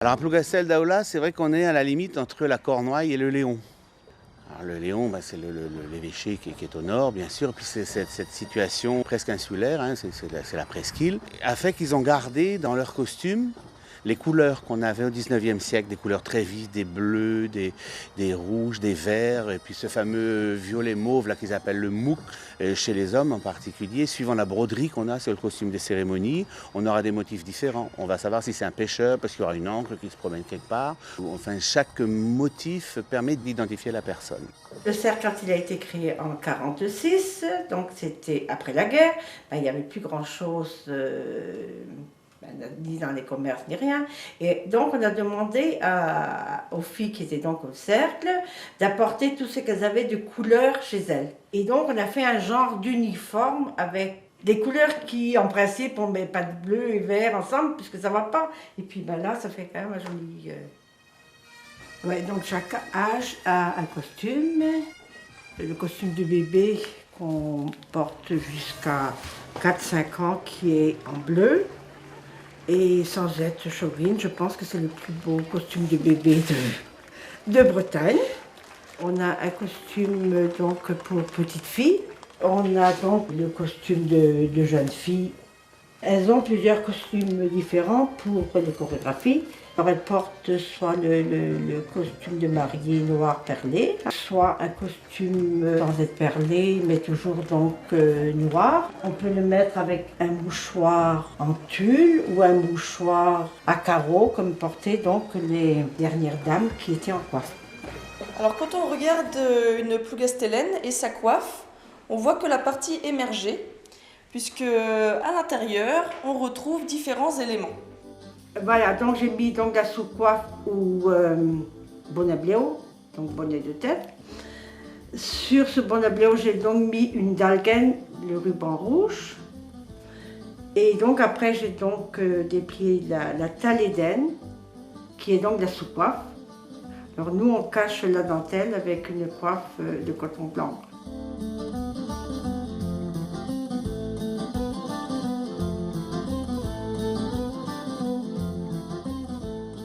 Alors à Plougastel d'Aola, c'est vrai qu'on est à la limite entre la Cornouaille et le Léon. Alors le Léon, c'est l'évêché qui est au nord, bien sûr, puis c'est cette situation presque insulaire, hein, c'est la presqu'île, a fait qu'ils ont gardé dans leurs costumes les couleurs qu'on avait au 19e siècle, des couleurs très vives, des bleus, des rouges, des verts, et puis ce fameux violet mauve là qu'ils appellent le mouk, chez les hommes en particulier, suivant la broderie qu'on a sur le costume des cérémonies, on aura des motifs différents. On va savoir si c'est un pêcheur parce qu'il y aura une encre qui se promène quelque part. Enfin, chaque motif permet d'identifier la personne. Le cercle, quand il a été créé en 1946, donc c'était après la guerre, il n'y avait plus grand-chose ni dans les commerces ni rien. Et donc on a demandé aux filles qui étaient donc au cercle d'apporter tout ce qu'elles avaient de couleurs chez elles. Et donc on a fait un genre d'uniforme avec des couleurs qui, en principe, on ne met pas de bleu et vert ensemble puisque ça ne va pas. Et puis là, ça fait quand même un joli... Ouais, donc chaque âge a un costume. Le costume de bébé qu'on porte jusqu'à 4-5 ans qui est en bleu. Et sans être chauvine, je pense que c'est le plus beau costume de bébé de Bretagne. On a un costume donc pour petite fille. On a donc le costume de jeune fille. Elles ont plusieurs costumes différents pour les chorégraphies. Alors elles portent soit le costume de mariée noir perlé, soit un costume sans être perlé, mais toujours donc noir. On peut le mettre avec un mouchoir en tulle ou un mouchoir à carreaux, comme portaient donc les dernières dames qui étaient en coiffe. Alors quand on regarde une Plougastellenne et sa coiffe, on voit que la partie émergée, puisque à l'intérieur, on retrouve différents éléments. Voilà, donc j'ai mis donc la sous-coiffe ou bonnet bléo, donc bonnet de tête. Sur ce bonnet bléo, j'ai donc mis une dalgaine, le ruban rouge. Et donc après, j'ai donc déplié la talédaine, qui est donc la sous-coiffe. Alors nous, on cache la dentelle avec une coiffe de coton blanc.